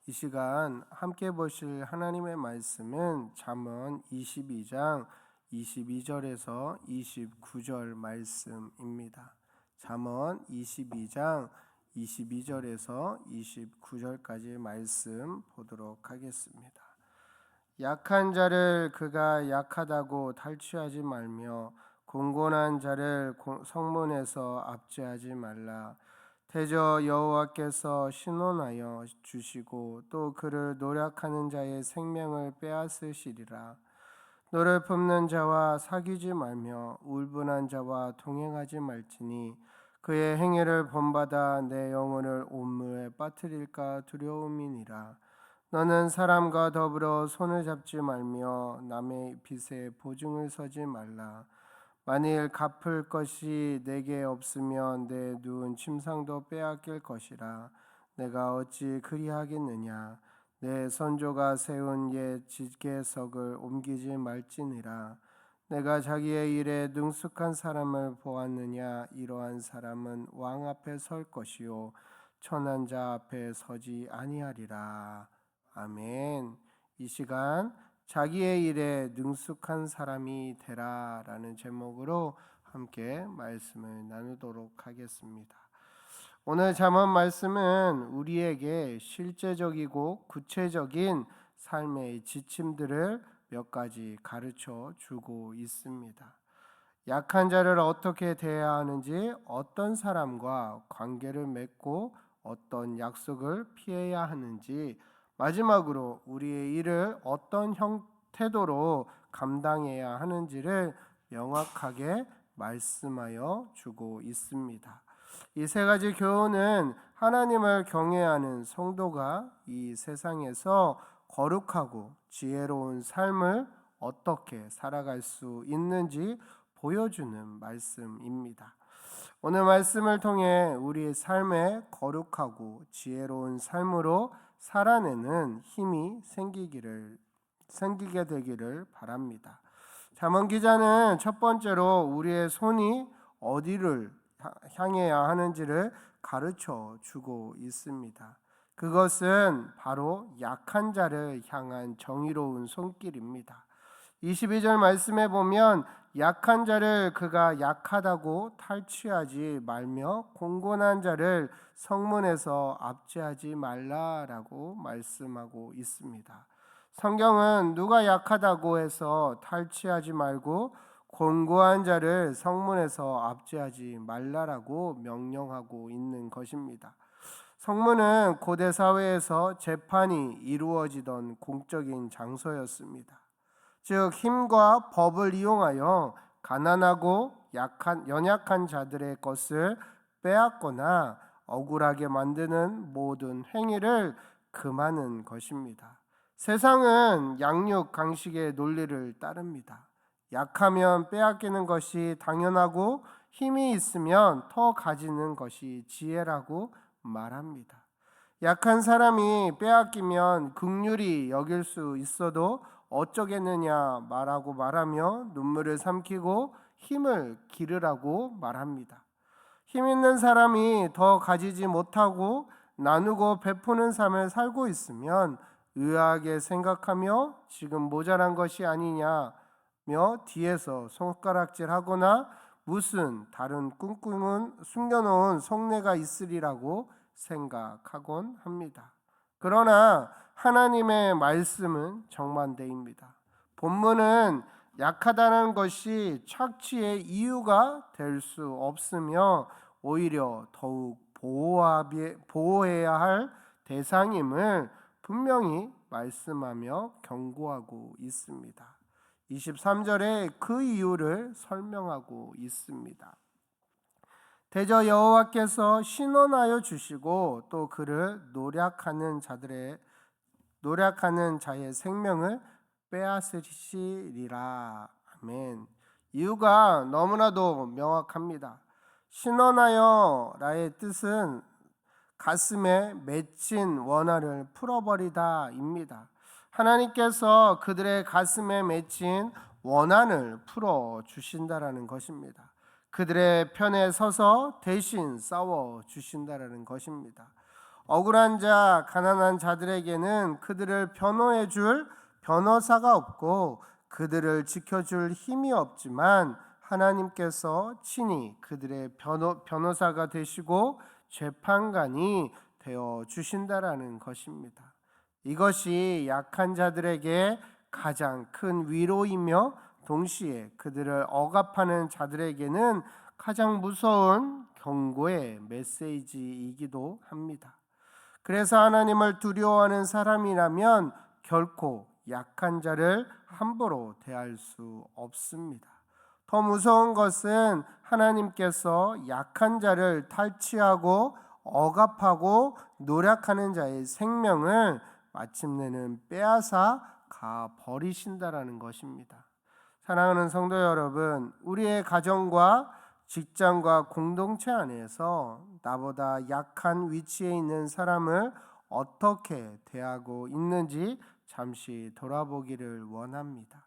이 시간 함께 보실 하나님의 말씀은 잠언 22장 22절에서 29절 말씀입니다. 잠언 22장 22절에서 29절까지 말씀 보도록 하겠습니다. 약한 자를 그가 약하다고 탈취하지 말며 공곤한 자를 성문에서 압제하지 말라. 대저 여호와께서 신원하여 주시고 또 그를 노력하는 자의 생명을 빼앗으시리라. 너를 품는 자와 사귀지 말며 울분한 자와 동행하지 말지니 그의 행위를 본받아 내 영혼을 온무에 빠뜨릴까 두려움이니라. 너는 사람과 더불어 손을 잡지 말며 남의 빚에 보증을 서지 말라. 만일 갚을 것이 내게 없으면 내 누운 침상도 빼앗길 것이라. 내가 어찌 그리하겠느냐. 내 선조가 세운 옛 지게석을 옮기지 말지니라. 내가 자기의 일에 능숙한 사람을 보았느냐. 이러한 사람은 왕 앞에 설 것이요 천한 자 앞에 서지 아니하리라. 아멘. 이 시간 자기의 일에 능숙한 사람이 되라라는 제목으로 함께 말씀을 나누도록 하겠습니다. 오늘 잠언 말씀은 우리에게 실제적이고 구체적인 삶의 지침들을 몇 가지 가르쳐 주고 있습니다. 약한 자를 어떻게 대해야 하는지, 어떤 사람과 관계를 맺고 어떤 약속을 피해야 하는지, 마지막으로 우리의 일을 어떤 태도로 감당해야 하는지를 명확하게 말씀하여 주고 있습니다. 이 세 가지 교훈은 하나님을 경외하는 성도가 이 세상에서 거룩하고 지혜로운 삶을 어떻게 살아갈 수 있는지 보여주는 말씀입니다. 오늘 말씀을 통해 우리의 삶에 거룩하고 지혜로운 삶으로 살아내는 힘이 생기게 되기를 바랍니다. 잠언 기자는 첫 번째로 우리의 손이 어디를 향해야 하는지를 가르쳐 주고 있습니다. 그것은 바로 약한 자를 향한 정의로운 손길입니다. 22절 말씀에 보면 약한 자를 그가 약하다고 탈취하지 말며 공곤한 자를 성문에서 압제하지 말라라고 말씀하고 있습니다. 성경은 누가 약하다고 해서 탈취하지 말고 공고한 자를 성문에서 압제하지 말라라고 명령하고 있는 것입니다. 성문은 고대 사회에서 재판이 이루어지던 공적인 장소였습니다. 즉 힘과 법을 이용하여 가난하고 연약한 자들의 것을 빼앗거나 억울하게 만드는 모든 행위를 금하는 것입니다. 세상은 양육 강식의 논리를 따릅니다. 약하면 빼앗기는 것이 당연하고 힘이 있으면 더 가지는 것이 지혜라고 말합니다. 약한 사람이 빼앗기면 긍휼히 여길 수 있어도 어쩌겠느냐 말하며 눈물을 삼키고 힘을 기르라고 말합니다. 힘 있는 사람이 더 가지지 못하고 나누고 베푸는 삶을 살고 있으면 의아하게 생각하며 지금 모자란 것이 아니냐며 뒤에서 손가락질하거나 무슨 다른 꿍꿍은 숨겨놓은 속내가 있으리라고 생각하곤 합니다. 그러나 하나님의 말씀은 정반대입니다. 본문은 약하다는 것이 착취의 이유가 될 수 없으며 오히려 더욱 보호해야 할 대상임을 분명히 말씀하며 경고하고 있습니다. 23절에 그 이유를 설명하고 있습니다. 대저 여호와께서 신원하여 주시고 또 그를 노력하는 자의 생명을 빼앗으시리라. 아멘. 이유가 너무나도 명확합니다. 신원하여라의 뜻은 가슴에 맺힌 원한을 풀어버리다입니다. 하나님께서 그들의 가슴에 맺힌 원한을 풀어주신다라는 것입니다. 그들의 편에 서서 대신 싸워주신다라는 것입니다. 억울한 자, 가난한 자들에게는 그들을 변호해 줄 변호사가 없고 그들을 지켜줄 힘이 없지만 하나님께서 친히 그들의 변호사가 되시고 재판관이 되어 주신다라는 것입니다. 이것이 약한 자들에게 가장 큰 위로이며 동시에 그들을 억압하는 자들에게는 가장 무서운 경고의 메시지이기도 합니다. 그래서 하나님을 두려워하는 사람이라면 결코 약한 자를 함부로 대할 수 없습니다. 더 무서운 것은 하나님께서 약한 자를 탈취하고 억압하고 노력하는 자의 생명을 마침내는 빼앗아 가 버리신다라는 것입니다. 사랑하는 성도 여러분, 우리의 가정과 직장과 공동체 안에서 나보다 약한 위치에 있는 사람을 어떻게 대하고 있는지 잠시 돌아보기를 원합니다.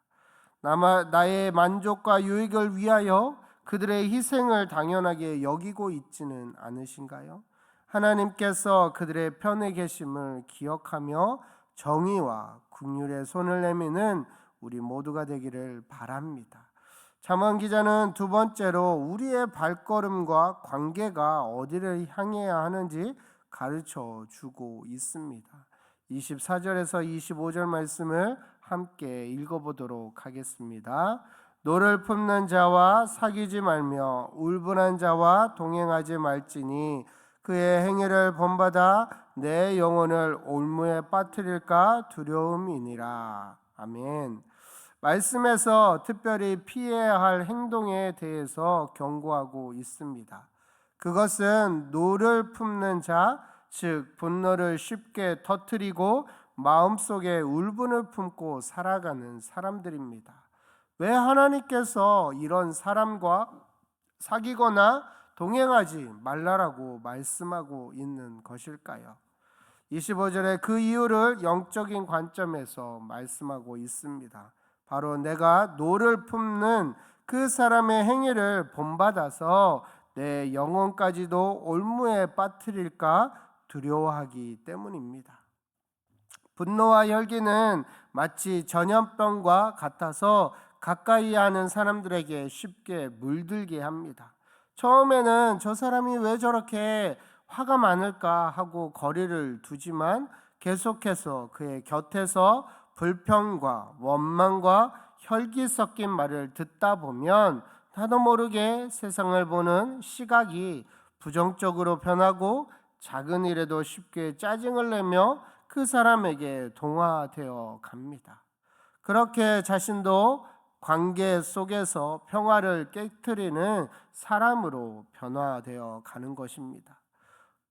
나의 만족과 유익을 위하여 그들의 희생을 당연하게 여기고 있지는 않으신가요? 하나님께서 그들의 편에 계심을 기억하며 정의와 긍휼의 손을 내미는 우리 모두가 되기를 바랍니다. 잠언 기자는 두 번째로 우리의 발걸음과 관계가 어디를 향해야 하는지 가르쳐 주고 있습니다. 24절에서 25절 말씀을 함께 읽어보도록 하겠습니다. 노를 품는 자와 사귀지 말며 울분한 자와 동행하지 말지니 그의 행위를 본받아 내 영혼을 올무에 빠뜨릴까 두려움이니라. 아멘. 말씀에서 특별히 피해야 할 행동에 대해서 경고하고 있습니다. 그것은 노를 품는 자, 즉 분노를 쉽게 터뜨리고 마음속에 울분을 품고 살아가는 사람들입니다. 왜 하나님께서 이런 사람과 사귀거나 동행하지 말라라고 말씀하고 있는 것일까요? 25절에 그 이유를 영적인 관점에서 말씀하고 있습니다. 바로 내가 노를 품는 그 사람의 행위를 본받아서 내 영혼까지도 올무에 빠뜨릴까 두려워하기 때문입니다. 분노와 혈기는 마치 전염병과 같아서 가까이 하는 사람들에게 쉽게 물들게 합니다. 처음에는 저 사람이 왜 저렇게 화가 많을까 하고 거리를 두지만 계속해서 그의 곁에서 불평과 원망과 혈기 섞인 말을 듣다 보면 나도 모르게 세상을 보는 시각이 부정적으로 변하고 작은 일에도 쉽게 짜증을 내며 그 사람에게 동화되어 갑니다. 그렇게 자신도 관계 속에서 평화를 깨트리는 사람으로 변화되어 가는 것입니다.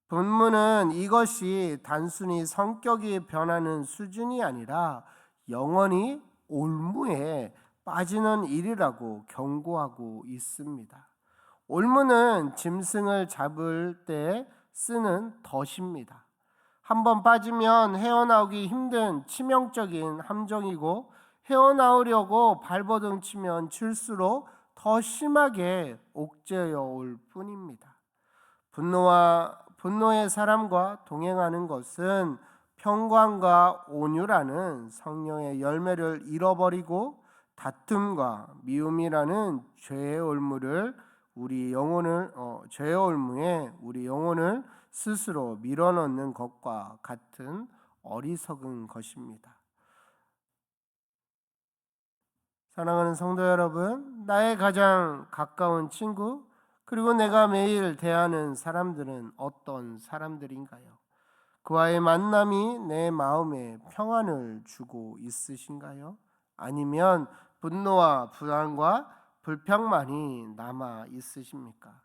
본문은 이것이 단순히 성격이 변하는 수준이 아니라 영원히 올무에 빠지는 일이라고 경고하고 있습니다. 올무는 짐승을 잡을 때 쓰는 덫입니다. 한번 빠지면 헤어나오기 힘든 치명적인 함정이고 헤어나오려고 발버둥 치면 칠수록 더 심하게 옥죄어 올 뿐입니다. 분노의 사람과 동행하는 것은 평강과 온유라는 성령의 열매를 잃어버리고 다툼과 미움이라는 죄의 올무에 우리 영혼을 스스로 밀어넣는 것과 같은 어리석은 것입니다. 사랑하는 성도 여러분, 나의 가장 가까운 친구 그리고 내가 매일 대하는 사람들은 어떤 사람들인가요? 그와의 만남이 내 마음에 평안을 주고 있으신가요? 아니면 분노와 불안과 불평만이 남아 있으십니까?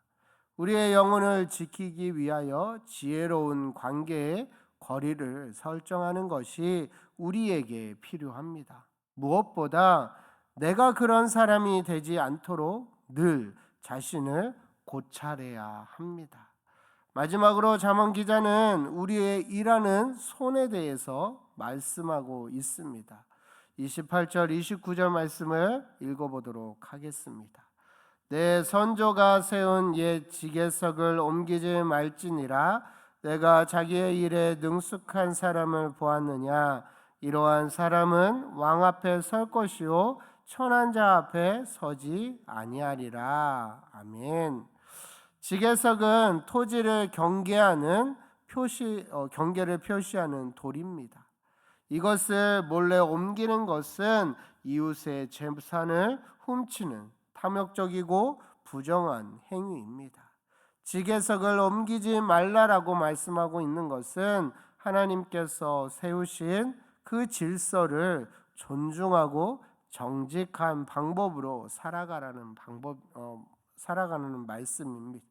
우리의 영혼을 지키기 위하여 지혜로운 관계의 거리를 설정하는 것이 우리에게 필요합니다. 무엇보다 내가 그런 사람이 되지 않도록 늘 자신을 고찰해야 합니다. 마지막으로 잠언 기자는 우리의 일하는 손에 대해서 말씀하고 있습니다. 28절 29절 말씀을 읽어보도록 하겠습니다. 내 선조가 세운 옛 지게석을 옮기지 말지니라. 내가 자기의 일에 능숙한 사람을 보았느냐? 이러한 사람은 왕 앞에 설 것이요 천한 자 앞에 서지 아니하리라. 아멘. 지게석은 토지를 경계하는 경계를 표시하는 돌입니다. 이것을 몰래 옮기는 것은 이웃의 재산을 훔치는 탐욕적이고 부정한 행위입니다. 지게석을 옮기지 말라라고 말씀하고 있는 것은 하나님께서 세우신 그 질서를 존중하고 정직한 방법으로 살아가는 말씀입니다.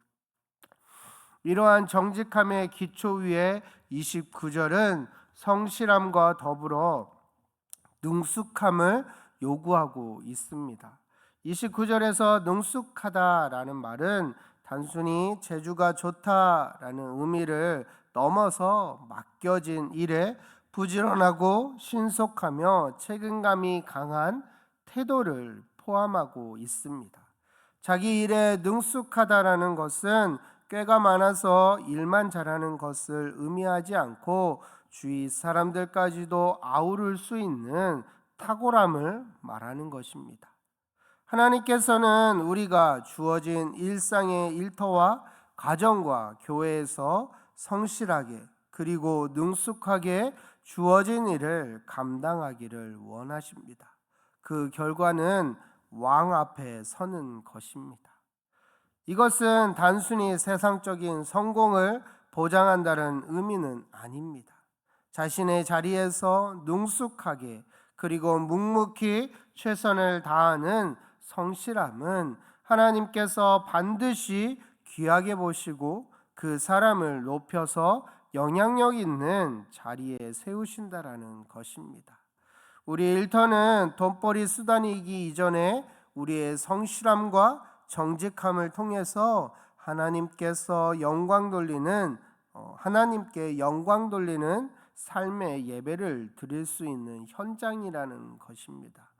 이러한 정직함의 기초 위에 29절은 성실함과 더불어 능숙함을 요구하고 있습니다. 29절에서 능숙하다라는 말은 단순히 재주가 좋다라는 의미를 넘어서 맡겨진 일에 부지런하고 신속하며 책임감이 강한 태도를 포함하고 있습니다. 자기 일에 능숙하다라는 것은 꾀가 많아서 일만 잘하는 것을 의미하지 않고 주위 사람들까지도 아우를 수 있는 탁월함을 말하는 것입니다. 하나님께서는 우리가 주어진 일상의 일터와 가정과 교회에서 성실하게 그리고 능숙하게 주어진 일을 감당하기를 원하십니다. 그 결과는 왕 앞에 서는 것입니다. 이것은 단순히 세상적인 성공을 보장한다는 의미는 아닙니다. 자신의 자리에서 능숙하게 그리고 묵묵히 최선을 다하는 성실함은 하나님께서 반드시 귀하게 보시고 그 사람을 높여서 영향력 있는 자리에 세우신다라는 것입니다. 우리 일터는 돈벌이 수단이기 이전에 우리의 성실함과 정직함을 통해서 하나님께 영광 돌리는 삶의 예배를 드릴 수 있는 현장이라는 것입니다.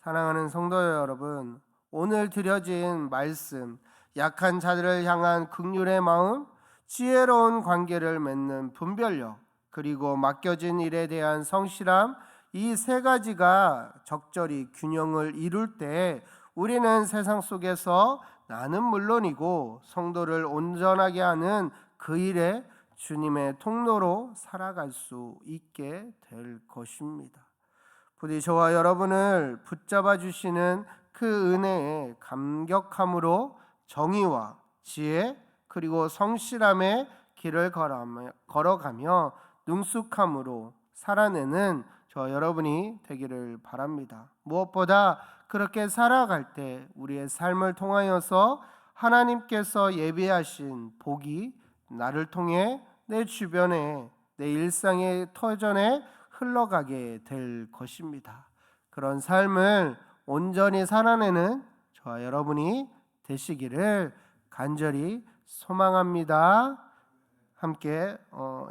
사랑하는 성도 여러분, 오늘 드려진 말씀, 약한 자들을 향한 긍휼의 마음, 지혜로운 관계를 맺는 분별력, 그리고 맡겨진 일에 대한 성실함, 이 세 가지가 적절히 균형을 이룰 때 우리는 세상 속에서 나는 물론이고 성도를 온전하게 하는 그 일에 주님의 통로로 살아갈 수 있게 될 것입니다. 부디 저와 여러분을 붙잡아 주시는 그 은혜에 감격함으로 정의와 지혜 그리고 성실함의 길을 걸어가며 능숙함으로 살아내는 저 여러분이 되기를 바랍니다. 무엇보다 그렇게 살아갈 때 우리의 삶을 통하여서 하나님께서 예비하신 복이 나를 통해 내 주변에 내 일상의 터전에 흘러가게 될 것입니다. 그런 삶을 온전히 살아내는 저와 여러분이 되시기를 간절히 소망합니다. 함께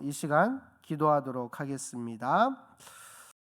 이 시간 기도하도록 하겠습니다.